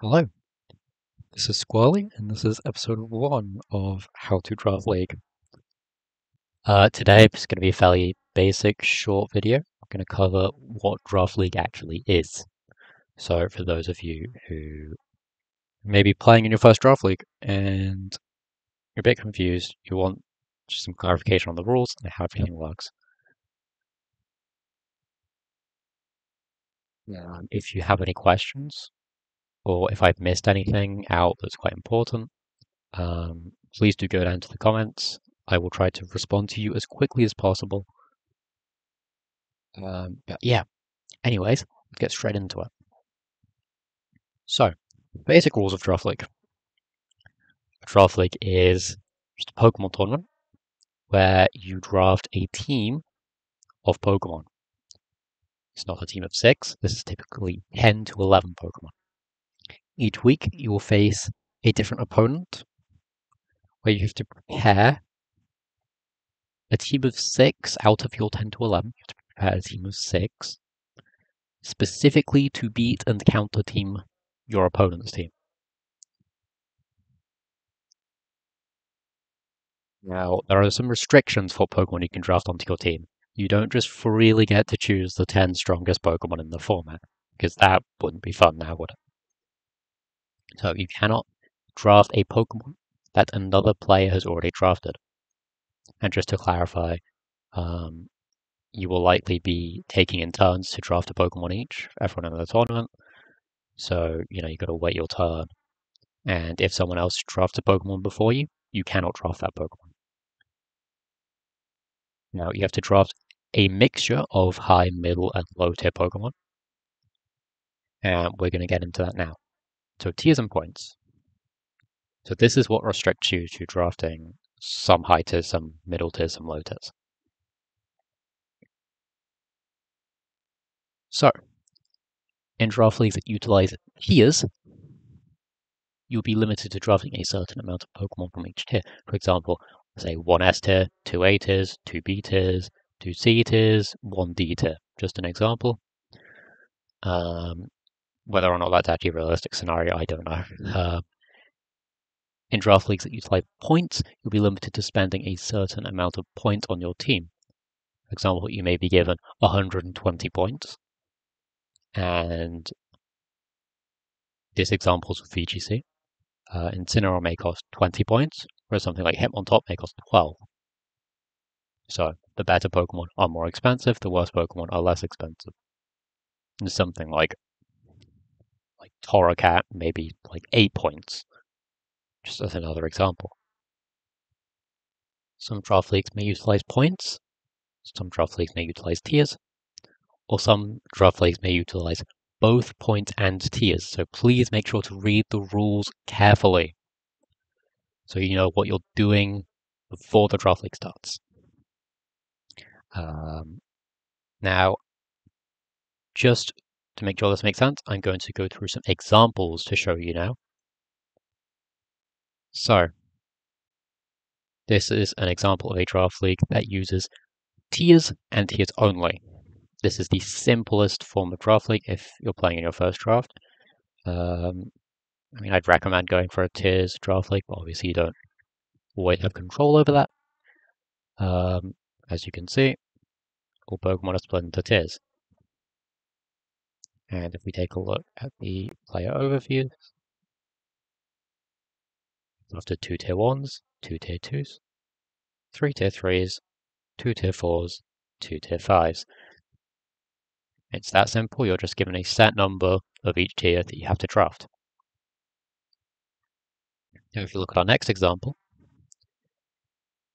Hello, this is Squirrely, and this is episode 1 of How to Draft League. Today it's going to be a fairly basic, short video. I'm going to cover what Draft League actually is. So for those of you who may be playing in your first Draft League and you're a bit confused, you want just some clarification on the rules and how everything works. If you have any questions, or if I've missed anything out that's quite important, please do go down to the comments. I will try to respond to you as quickly as possible. But yeah, anyways, let's get straight into it. So, basic rules of Draft League. Draft League is just a Pokemon tournament where you draft a team of Pokemon. It's not a team of 6, this is typically 10 to 11 Pokemon. Each week you will face a different opponent where you have to prepare a team of 6 out of your 10 to 11. You have to prepare a team of 6 specifically to beat and counter team your opponent's team. Now, there are some restrictions for Pokemon you can draft onto your team. You don't just freely get to choose the 10 strongest Pokemon in the format, because that wouldn't be fun now, would it? So you cannot draft a Pokemon that another player has already drafted. And just to clarify, you will likely be taking in turns to draft a Pokemon each, everyone in the tournament. So, you got to wait your turn. And if someone else drafts a Pokemon before you, you cannot draft that Pokemon. Now, you have to draft a mixture of high, middle, and low tier Pokemon. And we're going to get into that now. So tiers and points. So this is what restricts you to drafting some high tiers, some middle tiers, some low tiers. So, in draft leagues that utilize tiers, you'll be limited to drafting a certain amount of Pokemon from each tier. For example, say 1 S tier, 2 A tiers, 2 B tiers, 2 C tiers, 1 D tier. Just an example. Whether or not that's actually a realistic scenario, I don't know. In draft leagues that utilize points, you'll be limited to spending a certain amount of points on your team. For example, you may be given 120 points, and this example is with VGC. Incineroar may cost 20 points, whereas something like Hitmontop may cost 12. So the better Pokemon are more expensive, the worse Pokemon are less expensive. And something like Torracat maybe like 8 points, just as another example. Some draft leagues may utilize points, some draft leagues may utilize tiers, or some draft leagues may utilize both points and tiers. So please make sure to read the rules carefully so you know what you're doing before the draft league starts. Now, just to make sure this makes sense, I'm going to go through some examples to show you now. So, this is an example of a draft league that uses tiers and tiers only. This is the simplest form of draft league if you're playing in your first draft. I'd recommend going for a tiers draft league, but obviously you don't always have control over that. As you can see, all Pokemon are split into tiers. And if we take a look at the player overview, after 2 tier 1s, 2 tier 2s, 3 tier 3s, 2 tier 4s, 2 tier 5s. It's that simple, you're just given a set number of each tier that you have to draft. Now if you look at our next example,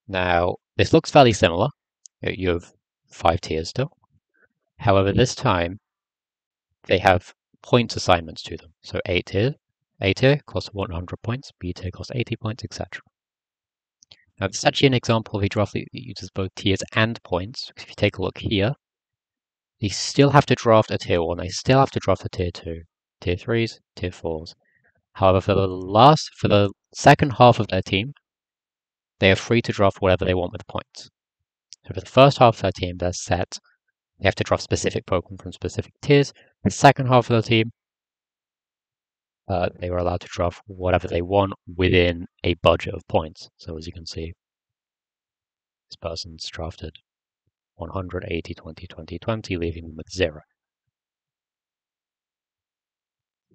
now this looks fairly similar. You have 5 tiers still. However, this time they have points assignments to them. So A tier costs 100 points, B tier costs 80 points, etc. Now this is actually an example of a draft league that uses both tiers and points. If you take a look here, they still have to draft a tier 1, they still have to draft a tier 2, tier 3s, tier 4s. However, for the second half of their team, they are free to draft whatever they want with points. So for the first half of their team, they're set. They have to draft specific Pokemon from specific tiers. The second half of the team, they were allowed to draft whatever they want within a budget of points. So as you can see, this person's drafted 100, 80, 20, 20, 20, leaving them with 0.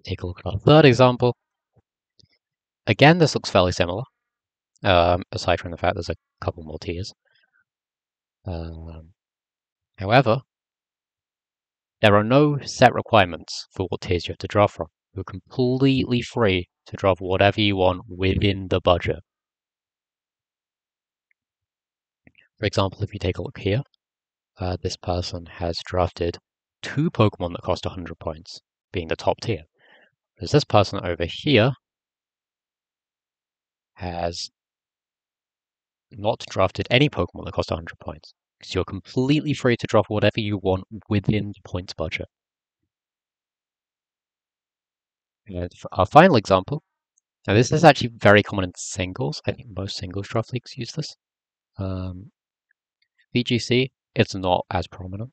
Take a look at our third example. Again, this looks fairly similar, aside from the fact there's a couple more tiers. However, there are no set requirements for what tiers you have to draft from. You're completely free to draft whatever you want within the budget. For example, if you take a look here, this person has drafted 2 Pokemon that cost 100 points, being the top tier. Whereas this person over here has not drafted any Pokemon that cost 100 points. Because you're completely free to draft whatever you want within the points budget. And for our final example, now this is actually very common in singles. I think most singles draft leagues use this. VGC, it's not as prominent.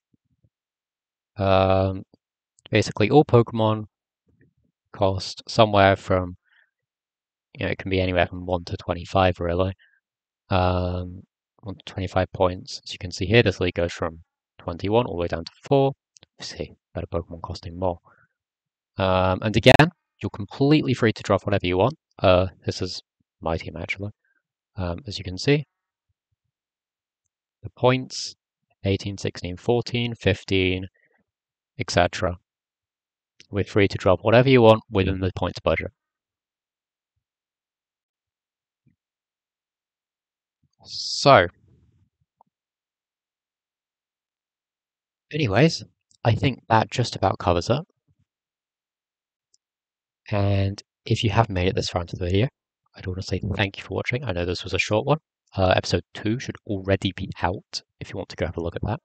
Basically, all Pokemon cost somewhere from, it can be anywhere from 1 to 25, really. 1 to 25 points. As you can see here, this league goes from 21 all the way down to 4. See, better Pokemon costing more. And again, you're completely free to draft whatever you want. This is my team, actually. As you can see, the points, 18, 16, 14, 15, etc. We're free to drop whatever you want within the points budget. So, anyways, I think that just about covers it. And if you have made it this far into the video, I'd want to say thank you for watching. I know this was a short one. Episode 2 should already be out if you want to go have a look at that.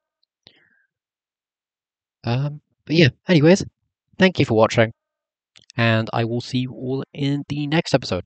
But yeah, anyways, thank you for watching, and I will see you all in the next episode.